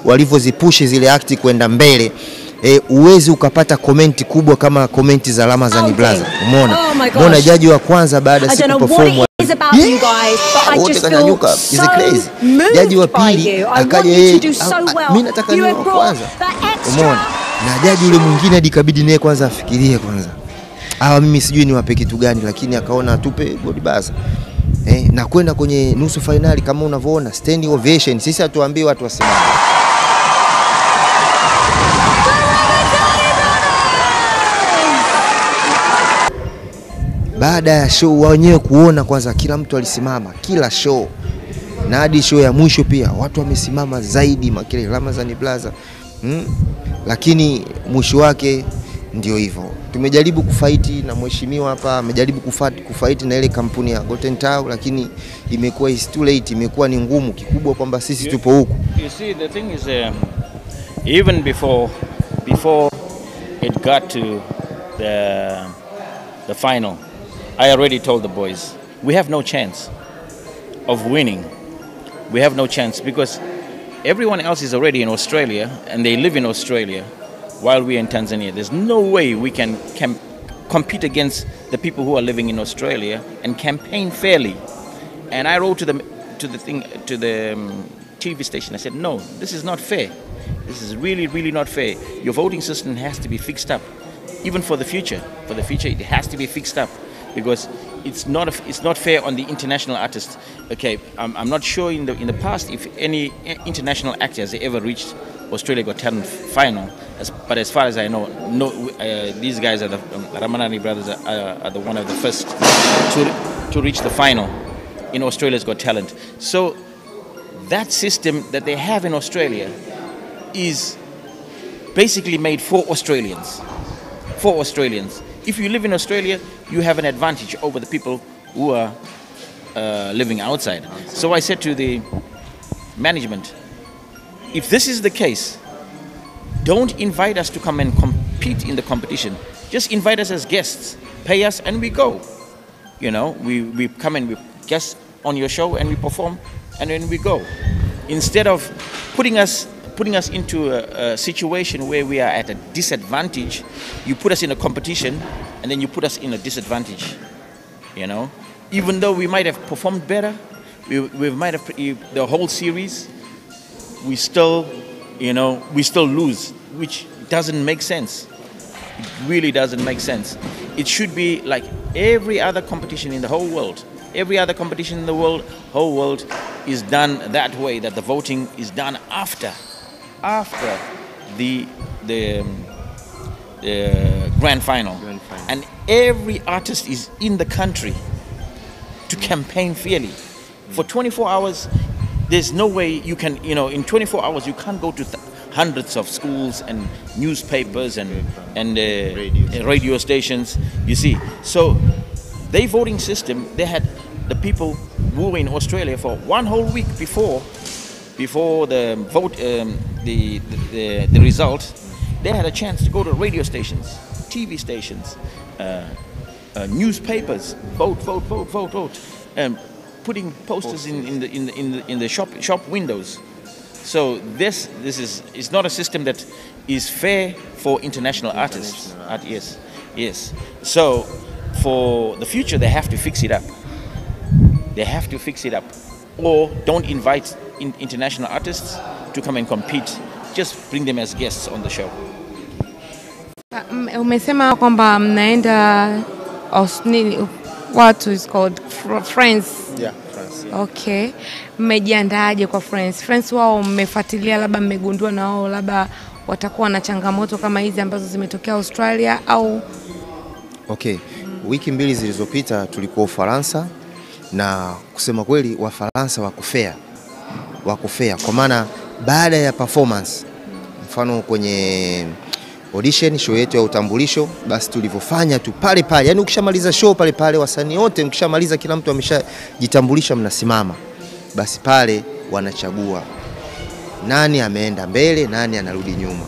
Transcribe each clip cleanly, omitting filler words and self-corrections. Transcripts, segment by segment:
walivyozipushi zile akti kwenda mbele, uwezi ukapata komenti kubwa kama komenti za Ramadhani brother. Umeona jaji wa kwanza baada ya siku perform wote kanyanyuka, is crazy. Jaji wa pili akaja yeye, mimi nataka niwe wa kwanza. Umeona, na jaji yule mwingine hadi kabidi naye kwanza afikirie kwanza, mimi sijui niwape kitu gani, lakini akaona atupe body buzzer. Na kwenda kwenye nusu finali kama unavyoona standing ovation. Sisi hatuambii watu wasimame. Baada ya show wenyewe kuona kwanza kila mtu alisimama, kila show. Na hadi show ya mwisho pia watu wamesimama zaidi makile Ramadhani Plaza. Lakini mwisho wake ndio hivyo. Tumejaribu kufight na mheshimiwa hapa, amejaribu kufight na ile kampuni ya Golden Town, lakini imekuwa is too late, imekuwa ni ngumu kikubwa kwamba sisi tupo huku. You see, the thing is even before it got to the final, I already told the boys we have no chance of winning. We have no chance because everyone else is already in Australia and they live in Australia while we are in Tanzania. There's no way we can compete against the people who are living in Australia and campaign fairly. And I wrote to the TV station. I said, no, this is not fair. This is really not fair. Your voting system has to be fixed up, even for the future. For the future, it has to be fixed up because it's not fair on the international artists. Okay, I'm not sure in the past if any international actor has ever reached Australia Got Talent final, but as far as I know, these guys are the Ramadhani brothers are the one of the first to reach the final in Australia's Got Talent. So that system that they have in Australia is basically made for Australians. For Australians. If you live in Australia, you have an advantage over the people who are living outside. So I said to the management, if this is the case, don't invite us to come and compete in the competition. Just invite us as guests, pay us, and we go. You know, we come and we guest on your show and we perform, and then we go. Instead of putting us into a situation where we are at a disadvantage, you put us in a competition, and then you put us in a disadvantage. You know, even though we might have performed better, we might have the whole series. We still lose, which doesn't make sense. It really doesn't make sense. It should be like every other competition in the whole world. Every other competition in the whole world is done that way, that the voting is done after the grand final. And every artist is in the country to campaign fairly. For 24 hours, there's no way you can, in 24 hours you can't go to hundreds of schools and newspapers and radio stations, you see. So their voting system, they had the people who were in Australia for one whole week before the vote, the result. They had a chance to go to radio stations, TV stations, newspapers, vote, and putting posters in the shop windows. So this is not a system that is fair for international artists. Yes. So for the future, they have to fix it up. They have to fix it up, or don't invite international artists to come and compete. Just bring them as guests on the show. Umesema kwamba mnaenda what is called France. Yeah, France. Yeah. Okay. Mmejiandaaje kwa France? France wao mmefuatilia, labda mmegundua na wao labda watakuwa na changamoto kama hizi ambazo zimetokea Australia au? Okay. Wiki mbili zilizopita tulikuwa Ufaransa, na kusema kweli Wafaransa wako fair kwa maana baada ya performance, mfano kwenye audition show yetu ya utambulisho, basi tulivyofanya tu pale pale, yani ukishamaliza show pale pale, wasanii wote mkishamaliza, kila mtu ameshajitambulisha, mnasimama, basi pale wanachagua nani ameenda mbele, nani anarudi nyuma.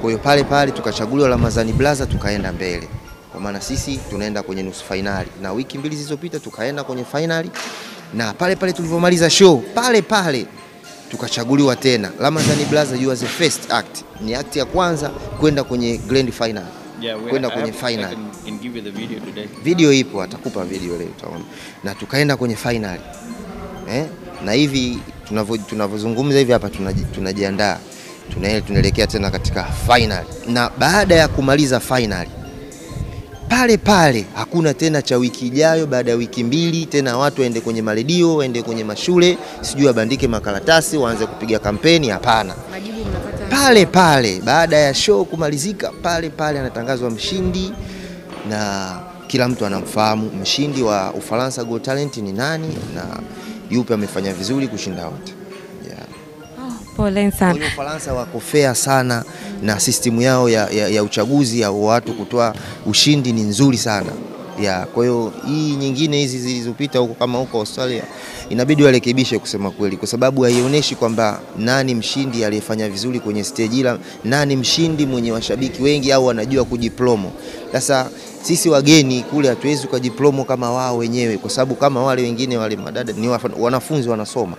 Kwa hiyo pale pale tukachaguliwa Ramadhani Blaza, tukaenda mbele, kwa maana sisi tunaenda kwenye nusu finali, na wiki mbili zilizopita tukaenda kwenye finali. Na pale pale tulivyomaliza show pale pale tukachaguliwa tena. Ramadhani Brother, you was the first act, ni act ya kwanza kwenda kwenye grand final. Kwenda kwenye final. I can give you the video today. Video ipo, atakupa video leo utaona. Na tukaenda kwenye final. Na hivi tunavyozungumza hivi hapa tunajiandaa. Tunaelekea tena katika final. Na baada ya kumaliza final, pale hakuna tena cha wiki ijayo, baada ya wiki 2 tena watu waende kwenye maredio, waende kwenye mashule, sijui abandike makaratasi, waanze kupiga kampeni, hapana. Majibu mnapata pale baada ya show kumalizika, pale anatangazwa mshindi na kila mtu anamfahamu mshindi wa Ufaransa Got Talent ni nani na yupi amefanya vizuri kushinda wote. Pole sana. Kwa Ufaransa wako fair sana na system yao ya uchaguzi ya watu kutoa ushindi ni nzuri sana. Kwa hiyo hii nyingine hizi zilizopita huko kama huko Australia inabidi warekebishe kusema kweli, kwa sababu haionyeshi kwamba nani mshindi aliyefanya vizuri kwenye stage, ila nani mshindi mwenye washabiki wengi au wanajua kujiplomo. Sasa sisi wageni kule hatuwezi kujiplomo kama wao wenyewe, kwa sababu kama wale wengine wale madada ni wanafunzi wanasoma.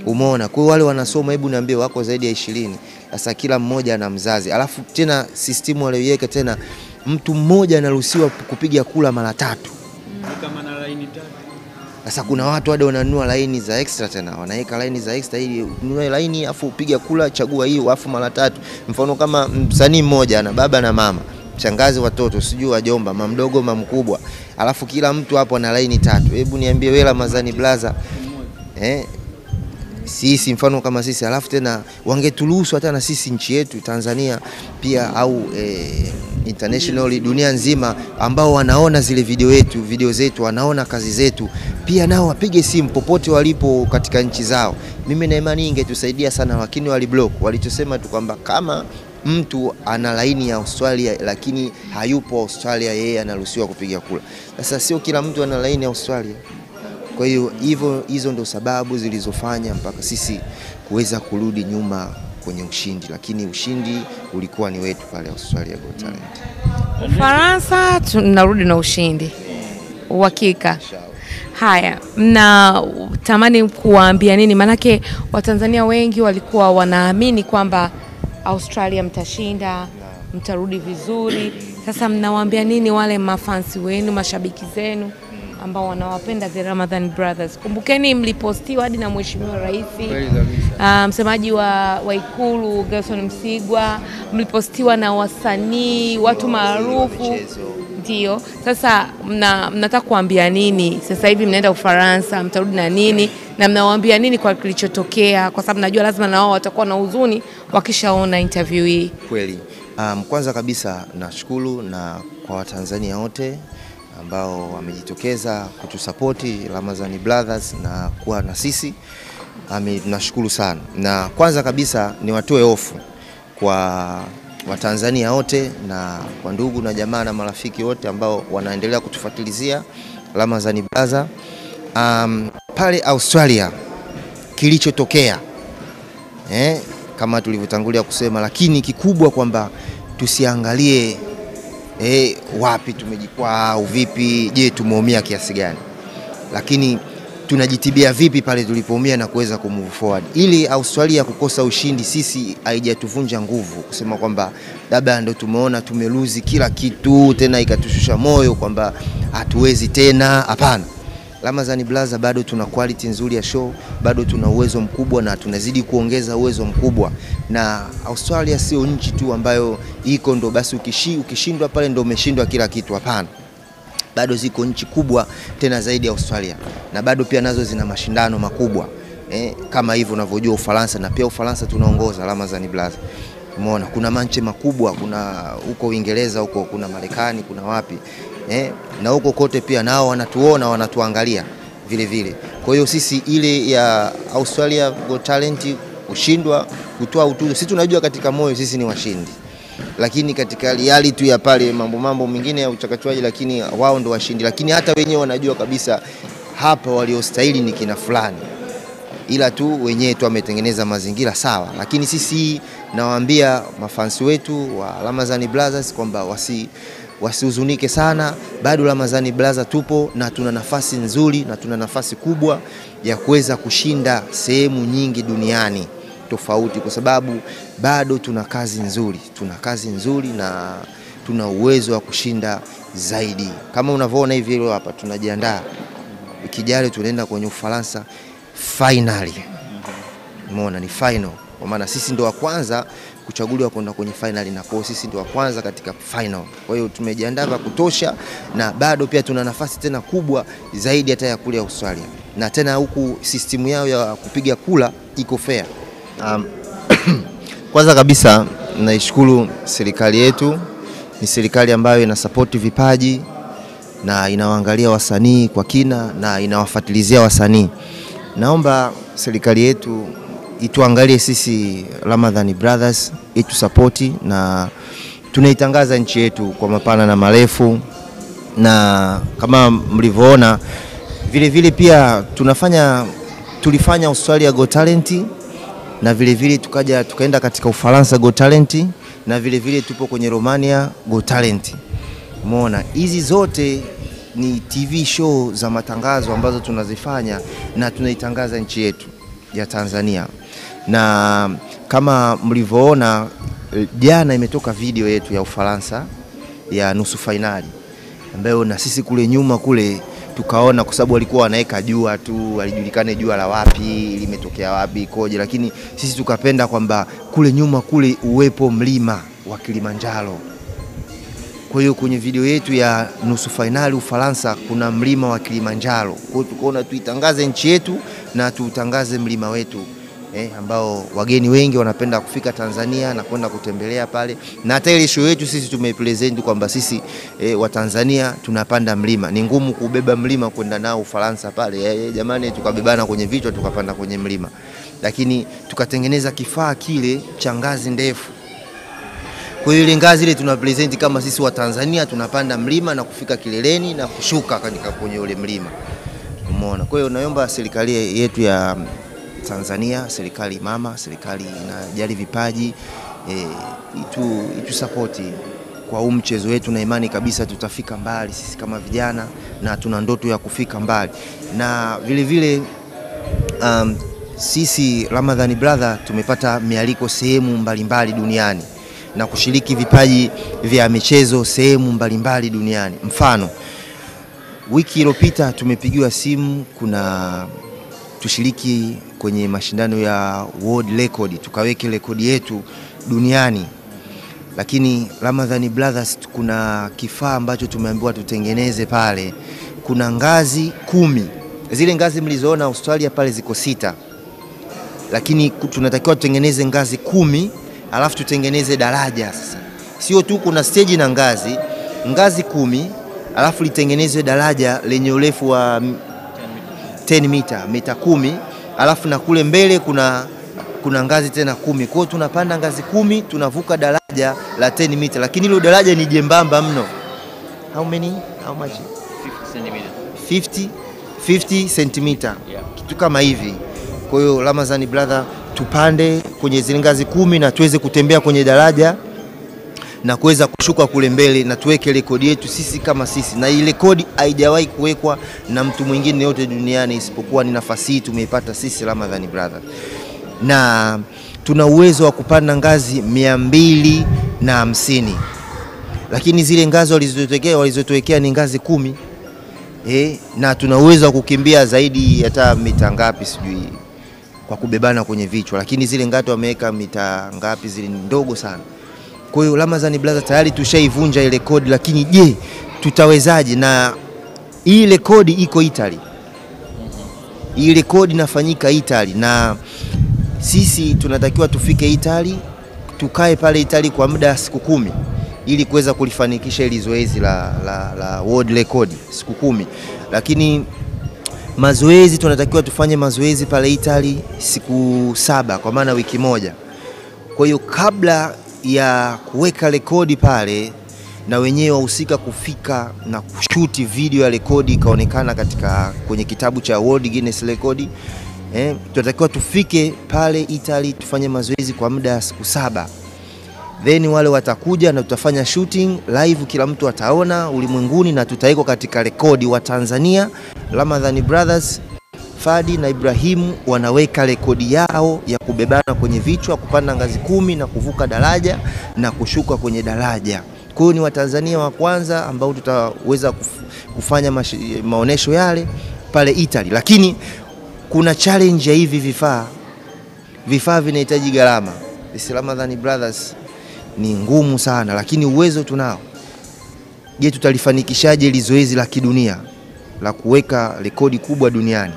Umeona, kwa wale wanasoma, hebu niambie wako zaidi ya 20. Sasa kila mmoja ana mzazi. Alafu tena system walioiweka tena mtu mmoja anaruhusiwa kupiga kula mara 3. Kama na line 3. Sasa kuna watu hadi wananunua line za extra tena. Wanaweka line za extra ili ununue line afu upige kula, chagua hiyo afu mara 3. Mfano kama msanii mmoja ana baba na mama, shangazi, watoto, sijui wajomba, mama mdogo, mama mkubwa. Alafu kila mtu hapo ana line 3. Hebu niambie wewe Ramadhani Brother, sisi mfano kama sisi, alafu tena wangeturuhusu hata na sisi nchi yetu Tanzania pia au international, dunia nzima, ambao wanaona zile video zetu, wanaona kazi zetu, pia nao wapige simu popote walipo katika nchi zao. Mimi na imani ingetusaidia sana, lakini waliblock. Walichosema tu kwamba kama mtu ana laini ya Australia lakini hayupo Australia, yeye anaruhusiwa kupiga kula. Sasa sio kila mtu ana laini ya Australia. Kwa hiyo hizo ndo sababu zilizofanya mpaka sisi kuweza kurudi nyuma kwenye ushindi, lakini ushindi ulikuwa ni wetu pale Australia Got Talent. Ufaransa tunarudi na ushindi. Uhakika. Haya, mna tamani kuwaambia nini? Manake Watanzania wengi walikuwa wanaamini kwamba Australia mtashinda, mtarudi vizuri. Sasa mnawaambia nini wale mafansi wenu, mashabiki zenu ambao wanawapenda the Ramadhani Brothers? Kumbukeni mlipostiwa hadi na Mheshimiwa Rais, msemaji wa Ikulu Gerson Msigwa, mlipostiwa na wasanii, watu maarufu. Ndio. Sasa mnataka kuambia nini? Sasa hivi mnaenda Ufaransa, mtarudi na nini? Na mnawaambia nini kwa kilichotokea? Kwa sababu najua lazima na wao watakuwa na huzuni wakishaona interview hii. Kweli. Kwanza kabisa nashukuru na kwa Watanzania wote ambao wamejitokeza kutusapoti Ramadhani Brothers na kuwa na sisi. Tunashukuru sana. Na kwanza kabisa ni watoe hofu kwa Watanzania wote na kwa ndugu na jamaa na marafiki wote ambao wanaendelea kutufuatilizia Ramadhani Brothers. Pale Australia kilichotokea kama tulivyotangulia kusema, lakini kikubwa kwamba tusiangalie wapi tumejikwaa au vipi, je tumeumia kiasi gani, lakini tunajitibia vipi pale tulipoumia na kuweza kumove forward. Ili Australia kukosa ushindi sisi haijatuvunja nguvu kusema kwamba labda ndio tumeona tumeluzi kila kitu tena ikatushusha moyo kwamba hatuwezi tena. Hapana. Ramadhani Brothers bado tuna quality nzuri ya show, bado tuna uwezo mkubwa na tunazidi kuongeza uwezo mkubwa. Na Australia sio nchi tu ambayo iko ndo basi ukishindwa pale ndo umeshindwa kila kitu. Hapana. Bado ziko nchi kubwa tena zaidi ya Australia na bado pia nazo zina mashindano makubwa. Kama hivyo unavyojua Ufaransa, na pia Ufaransa tunaongoza Ramadhani Brothers. Umeona kuna manche makubwa, kuna huko Uingereza, huko kuna Marekani, kuna wapi. Na huko kote pia nao wanatuona, wanatuangalia vile vile. Kwa hiyo sisi ile ya Australia Got Talent kushindwa kutoa utuzo, sisi tunajua katika moyo sisi ni washindi. Lakini katika reality ya pale mambo mengine ya uchakachuaji, lakini wao ndo washindi. Lakini hata wenyewe wanajua kabisa hapa waliostahili ni kina fulani. Ila tu wenyewe tu wametengeneza mazingira sawa. Lakini sisi nawaambia mafansi wetu wa Ramadhani Brothers kwamba wasihuzunike sana, bado Ramadhani Brother tupo na tuna nafasi nzuri na tuna nafasi kubwa ya kuweza kushinda sehemu nyingi duniani tofauti, kwa sababu bado tuna kazi nzuri na tuna uwezo wa kushinda zaidi. Kama unavyoona hivi leo hapa tunajiandaa, ikijali tunaenda kwenye Ufaransa finally. Umeona, ni final, kwa maana sisi ndio wa kwanza kuchaguliwa kwenda kwenye final, na kwa sisi ndio wa kwanza katika final. Kwa hiyo tumejiandaa vya kutosha, na bado pia tuna nafasi tena kubwa zaidi hata ya kule Australia, na tena huku system yao ya kupiga kula iko fair. Kwanza kabisa naishukuru serikali yetu, ni serikali ambayo ina support vipaji na inawaangalia wasanii kwa kina na inawafuatilizia wasanii. Naomba serikali yetu ituangalie sisi Ramadhani Brothers, itu support, na tunaitangaza nchi yetu kwa mapana na marefu, na kama mlivyoona vile pia tulifanya Australia Got Talent, na vile tukaenda katika Ufaransa Got Talent, na vile tupo kwenye Romania Got Talent. Umeona, hizi zote ni TV show za matangazo ambazo tunazifanya na tunaitangaza nchi yetu ya Tanzania. Na kama mlivyoona jana imetoka video yetu ya Ufaransa ya nusu finali, ambayo na sisi kule nyuma kule tukaona, kwa sababu walikuwa wanaweka jua tu, walijulikane jua la wapi, limetokea wapi, koje, lakini sisi tukapenda kwamba kule nyuma kule uwepo mlima wa Kilimanjaro. Kwa hiyo kwenye video yetu ya nusu finali Ufaransa kuna mlima wa Kilimanjaro. Kwa hiyo tukaona tuitangaze nchi yetu na tuutangaze mlima wetu, ambao wageni wengi wanapenda kufika Tanzania na kwenda kutembelea pale. Na hata ile show yetu sisi tumepresent kwamba sisi wa Tanzania tunapanda mlima. Ni ngumu kubeba mlima kwenda nao Ufaransa pale. Jamani, tukabebana kwenye vichwa tukapanda kwenye mlima. Lakini tukatengeneza kifaa kile cha ngazi ndefu. Kwa hiyo ile ngazi ile tunapresent kama sisi wa Tanzania tunapanda mlima na kufika kileleni na kushuka katika kwenye ule mlima. Umeona? Kwa hiyo naomba serikali yetu ya Tanzania, serikali mama, serikali inajali vipaji, itu support kwa huu mchezo wetu, na imani kabisa tutafika mbali sisi kama vijana, na tuna ndoto ya kufika mbali. Na vile sisi Ramadhani Brother tumepata mialiko sehemu mbalimbali duniani na kushiriki vipaji vya michezo sehemu mbalimbali duniani. Mfano, wiki iliyopita tumepigiwa simu tushiriki kwenye mashindano ya world record, tukaweke rekodi yetu duniani. Lakini Ramadhani Brothers kuna kifaa ambacho tumeambiwa tutengeneze pale. Kuna ngazi 10. Zile ngazi mlizoona Australia pale ziko 6. Lakini tunatakiwa tutengeneze ngazi 10, alafu tutengeneze daraja sasa. Sio tu kuna stage na ngazi 10, alafu litengenezwe daraja lenye urefu wa 10 mita 10, alafu na kule mbele kuna ngazi tena 10. Kwa hiyo tunapanda ngazi 10, tunavuka daraja la 10 mita, lakini hilo daraja ni jembamba mno. How much? 50 centimeter. Yeah. Kitu kama hivi. Kwa hiyo Ramadhani Brother tupande kwenye zile ngazi 10 na tuweze kutembea kwenye daraja na kuweza kushuka kule mbele, na tuweke rekodi yetu sisi kama sisi. Na ile rekodi haijawahi kuwekwa na mtu mwingine yote duniani isipokuwa ni nafasi hii tumeipata sisi Ramadhani Brother. Na tuna uwezo wa kupanda ngazi 250. Lakini zile ngazi walizotuwekea ni ngazi 10. Na tuna uwezo wa kukimbia zaidi hata mita ngapi sijui kwa kubebana kwenye vichwa, lakini zile ngazi wameweka mita ngapi zile ndogo sana. Kwa hiyo Ramadhani Brother tayari tushaivunja ile rekodi, lakini je, tutawezaje? Na hii rekodi iko Italy. Hii rekodi inafanyika Italy, na sisi tunatakiwa tufike Italy, tukae pale Italy kwa muda siku 10 ili kuweza kulifanikisha ile zoezi la world record siku 10. Lakini mazoezi tunatakiwa tufanye mazoezi pale Italy siku 7, kwa maana wiki moja. Kwa hiyo kabla ya kuweka rekodi pale na wenyewe wahusika kufika na kushuti video ya rekodi ikaonekana kwenye kitabu cha World Guinness Record, tunatakiwa tufike pale Italy tufanye mazoezi kwa muda wa siku 7. then wale watakuja na tutafanya shooting live, kila mtu ataona ulimwenguni, na tutaweka katika rekodi wa Tanzania. Ramadhani Brothers, Fadi na Ibrahimu wanaweka rekodi yao ya kubebana kwenye vichwa, kupanda ngazi 10 na kuvuka daraja na kushuka kwenye daraja. Kwa hiyo ni Watanzania wa kwanza ambao tutaweza kufanya maonesho yale pale Italy. Lakini kuna challenge ya hivi vifaa vinahitaji gharama. Ramadhani Brothers ni ngumu sana, lakini uwezo tunao. Je, tutalifanikishaje ili zoezi la kidunia la kuweka rekodi kubwa duniani?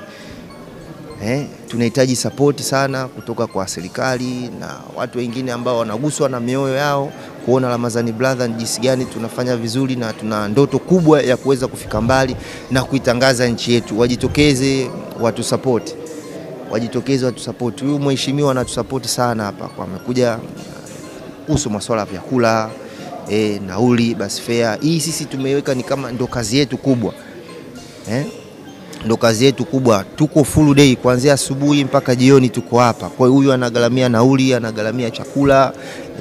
Tunahitaji support sana kutoka kwa serikali na watu wengine ambao wanaguswa na mioyo yao kuona Ramadhani Brothers jinsi gani tunafanya vizuri, na tuna ndoto kubwa ya kuweza kufika mbali na kuitangaza nchi yetu. Wajitokeze watu support. Huyu mheshimiwa anatusupport sana hapa, kwa amekuja kuhusu masuala ya vyakula, nauli, bus fare. Hii sisi tumeiweka ni kama ndo kazi yetu kubwa. Ndo kazi yetu kubwa. Tuko full day kuanzia asubuhi mpaka jioni tuko hapa. Kwa hiyo huyu anagaramia nauli, anagaramia chakula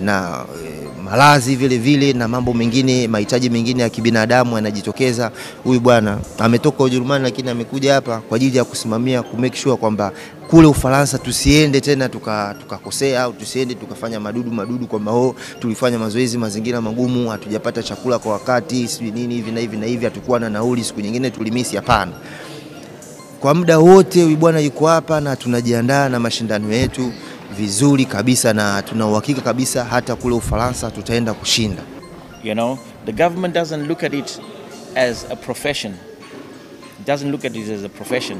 na malazi vile vile na mambo mengine, mahitaji mengine ya kibinadamu yanajitokeza. Huyu bwana ametoka Ujerumani, lakini amekuja hapa kwa ajili ya kusimamia, ku make sure kwamba kule Ufaransa tusiende tena tukakosea, au tusiende tukafanya madudu kwamba tulifanya mazoezi mazingira magumu, hatujapata chakula kwa wakati, sijui nini hivi na hivi, hatakuwa na nauli, siku nyingine tulimisi. Hapana. Kwa muda wote huyu bwana yuko hapa na tunajiandaa na mashindano yetu vizuri kabisa, na tuna uhakika kabisa hata kule Ufaransa tutaenda kushinda. You know, the government doesn't look at it as a profession. It doesn't look at it as a profession.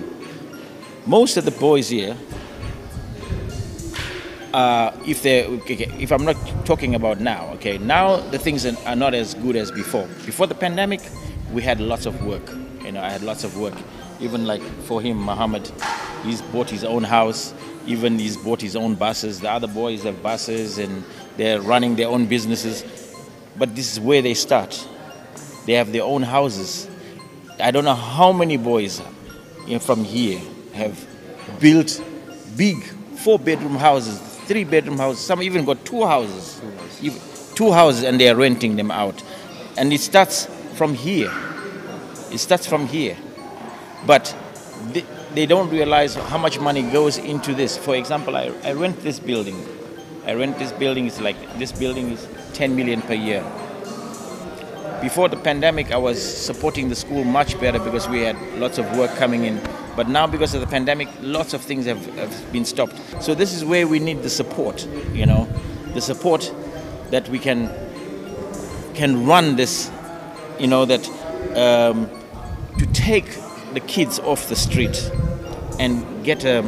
Most of the boys here, if I'm not talking about now, okay, now the things are not as good as before. Before the pandemic, we had lots of work. You know, I had lots of work. Even like for him, Muhammad, he's bought his own house. Even he's bought his own buses. The other boys have buses and they're running their own businesses. But this is where they start. They have their own houses. I don't know how many boys from here have built big 4-bedroom houses, 3-bedroom houses. Some even got 2 houses. 2 houses, and they are renting them out. And it starts from here. It starts from here. But they don't realize how much money goes into this. For example, I rent this building. This building is 10 million per year. Before the pandemic, I was supporting the school much better because we had lots of work coming in. But now, because of the pandemic, lots of things have been stopped. So this is where we need the support, you know, the support that we can run this, you know, that to take the kids off the street and get a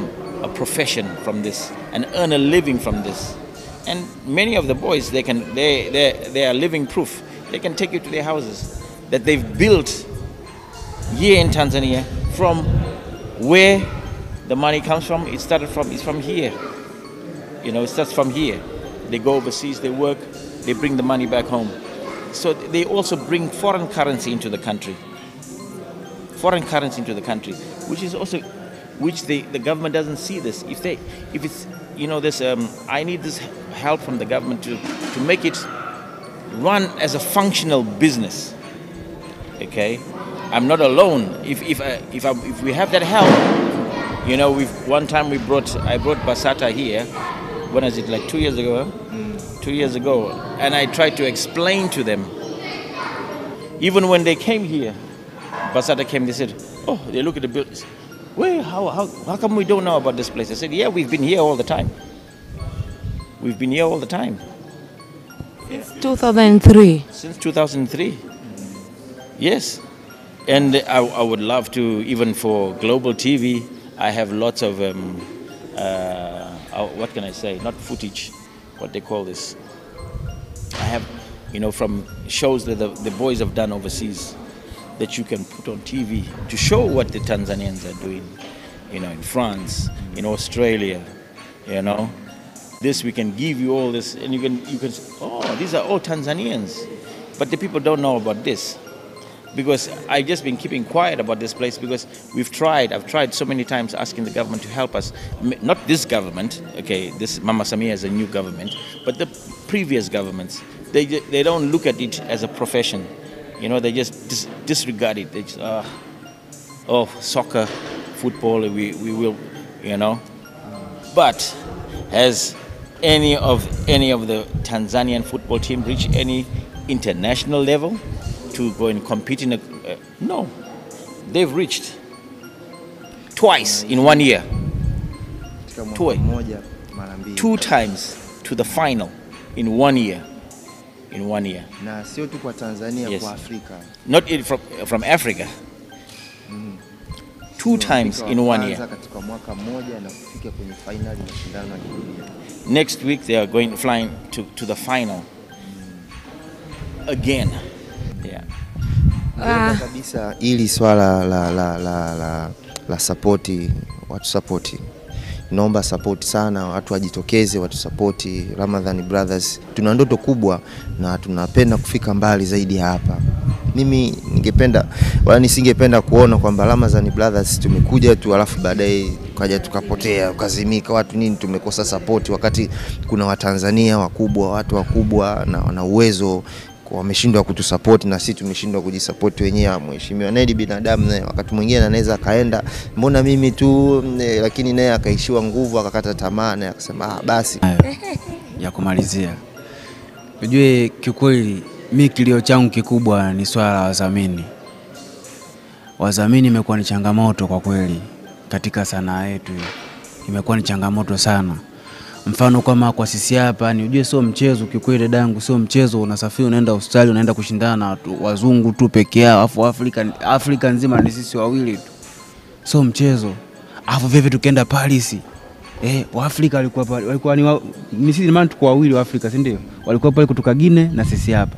profession from this and earn a living from this. And many of the boys, they are living proof. They can take you to their houses that they've built here in Tanzania. From where the money comes from, it's from here. You know, it starts from here. They go overseas, they work, they bring the money back home. So they also bring foreign currency into the country. Which the government doesn't see this. If it's, you know, this, I need this help from the government to make it run as a functional business. Okay, I'm not alone. If we have that help, you know, one time I brought Basata here. When was it? Like 2 years ago. 2 years ago, and I tried to explain to them. Even when they came here, Basata came. They said, "Oh, they look at the buildings. Wait, how come we don't know about this place?" I said, "Yeah, we've been here all the time. We've been here all the time." Since 2003. Since 2003. Yes. And I would love to, even for global TV, I have lots of, what can I say, not footage, what they call this. I have, you know, from shows that the boys have done overseas that you can put on TV to show what the Tanzanians are doing, you know, in France, in Australia, you know. This, we can give you all this, and you can say, oh, these are all Tanzanians. But the people don't know about this. because I've just been keeping quiet about this place because I've tried so many times asking the government to help us. Not this government, okay, this Mama Samia is a new government, but the previous governments, they don't look at it as a profession. You know, they just disregard it. They just, soccer, football, we will, you know. But has any of the Tanzanian football team reached any international level to go and compete in no, they've reached twice in 1 year. Two times to the final in 1 year. In 1 year. Na sio tu kwa Tanzania, yes. Kwa Afrika. Not from Africa. 2 times in 1 year. Katika mwaka mmoja na kufika kwenye finali ya mashindano ya dunia. Next week they are going flying to the final. Again. Yeah. Kabisa ili swala la support, watu support. Naomba support sana, watu wajitokeze, watu support Ramadhani Brothers. Tuna ndoto kubwa na tunapenda kufika mbali zaidi hapa. Mimi nisingependa kuona kwamba Ramadhani Brothers tumekuja tu alafu baadaye kaja tukapotea, ukazimika, watu nini, tumekosa support wakati kuna Watanzania wakubwa, watu wakubwa na wana uwezo wameshindwa kutusupport na sisi tumeshindwa kujisupport wenyewe. Mheshimiwa Nedi binadamu naye wakati mwingine anaweza kaenda mbona mimi tu, lakini naye akaishiwa nguvu akakata tamaa na akasema basi. Ya kumalizia, ujue kiukweli mimi kilio changu kikubwa ni swala la wadhamini. Wadhamini imekuwa ni changamoto kwa kweli katika sanaa yetu, imekuwa ni changamoto sana. Mfano kama kwa sisi hapa ni ujue sio mchezo kikweli dangu, sio mchezo. Unasafiri unaenda Australia unaenda kushindana na wazungu tu peke yao, afu Afrika nzima ni sisi wawili tu, sio mchezo. Afu vipi tukaenda Paris, wa Afrika walikuwa ni sisi maana tuko wawili wa Afrika, si ndio? Walikuwa pale kutoka Guinea na sisi hapa,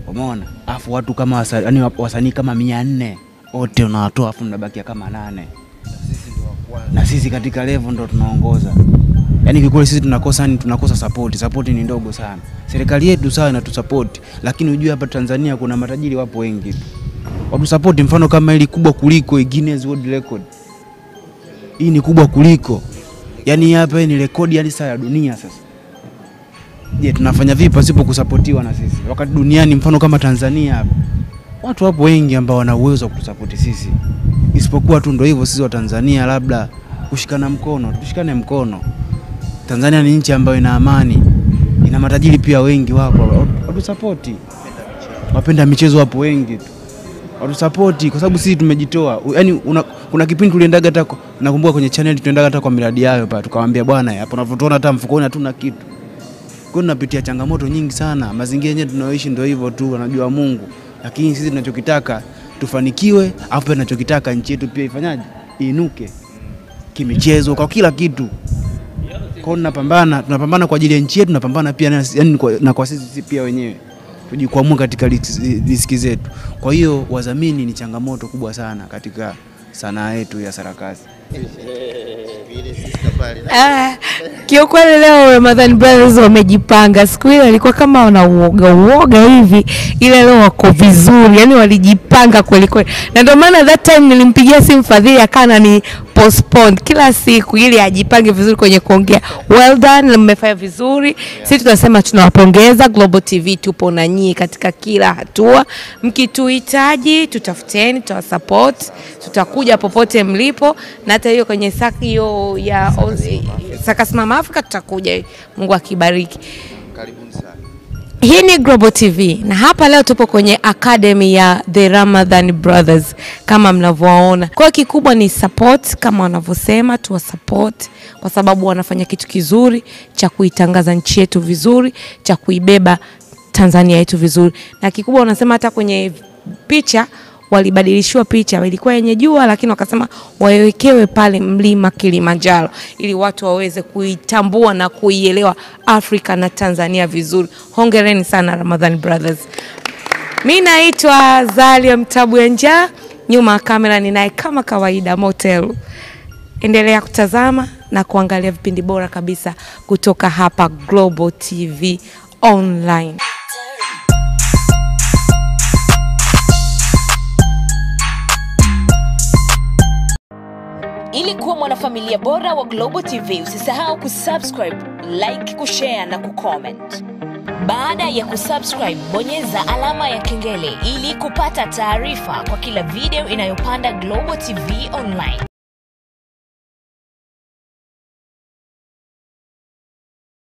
umeona. Afu watu kama wasanii kama 400 wote unawatoa, afu mnabakia kama 8 na sisi katika level ndo tunaongoza. Yaani kikweli sisi tunakosa support. Support ni ndogo sana. Serikali yetu sawa inatusupport, lakini unajua hapa Tanzania kuna matajiri wapo wengi tu. Watu support mfano kama ili kubwa kuliko Guinness World Record. Hii ni kubwa kuliko. Yaani hapa ni rekodi ya lisa ya dunia sasa. Je, tunafanya vipi pasipo kusapotiwa na sisi? Wakati duniani mfano kama Tanzania hapa watu wapo wengi ambao wana uwezo wa kutusupport sisi. Isipokuwa tu ndio hivyo, sisi wa Tanzania labda kushikana mkono, tushikane mkono. Tanzania ni nchi ambayo ina amani, ina matajiri pia wengi wapo. Watu support. Wapenda michezo wapo wengi tu. Watu support kwa sababu sisi tumejitoa. Yaani kuna kipindi tuliendaga hata nakumbuka kwenye channel tuendaga hata kwa miradi yao hapa tukamwambia bwana hapo unavyotuona hata mfukoni hatuna kitu. Kwa tunapitia changamoto nyingi sana. Mazingira yenyewe tunaoishi ndio hivyo tu, anajua Mungu. Lakini sisi tunachokitaka tufanikiwe, afu tunachokitaka nchi yetu pia ifanyaje? Iinuke. Kimichezo kwa kila kitu. Kwa tunapambana kwa ajili ya nchi yetu, tunapambana pia na kwa sisi pia wenyewe. Tujikwamua katika riziki zetu. Kwa hiyo wadhamini ni changamoto kubwa sana katika sanaa yetu ya sarakasi. Kiukweli leo Ramadhani Brothers wamejipanga. Siku ile walikuwa kama wana uoga hivi, ile leo wako vizuri, yani walijipanga kweli kweli. Na ndio maana that time nilimpigia simu Fadhili akana ni postpone kila siku ili ajipange vizuri kwenye kuongea. Well done, mmefanya vizuri. Sisi tunasema tunawapongeza. Global TV tupo na nyinyi katika kila hatua. Mkituhitaji tutafuteni, tutawasupport. Tutakuja popote mlipo, na hata hiyo kwenye hiyo ya Sakasimama Afrika tutakuja, Mungu akibariki. Karibuni sana. Hii ni Global TV na hapa leo tupo kwenye academy ya The Ramadhani Brothers kama mnavyoona. Kwa kikubwa ni support, kama wanavyosema tuwa support kwa sababu wanafanya kitu kizuri cha kuitangaza nchi yetu vizuri, cha kuibeba Tanzania yetu vizuri. Na kikubwa wanasema hata kwenye picha walibadilishiwa picha, ilikuwa yenye jua lakini wakasema wawekewe pale mlima Kilimanjaro ili watu waweze kuitambua na kuielewa Afrika na Tanzania vizuri. Hongereni sana Ramadhani Brothers. Mimi naitwa Zalia Mtabuenja, nyuma ya kamera ninaye kama kawaida Motel. Endelea kutazama na kuangalia vipindi bora kabisa kutoka hapa Global TV Online. Ili kuwa mwanafamilia bora wa Global TV, usisahau kusubscribe, like, kushare na kucomment. Baada ya kusubscribe, bonyeza alama ya kengele ili kupata taarifa kwa kila video inayopanda Global TV Online.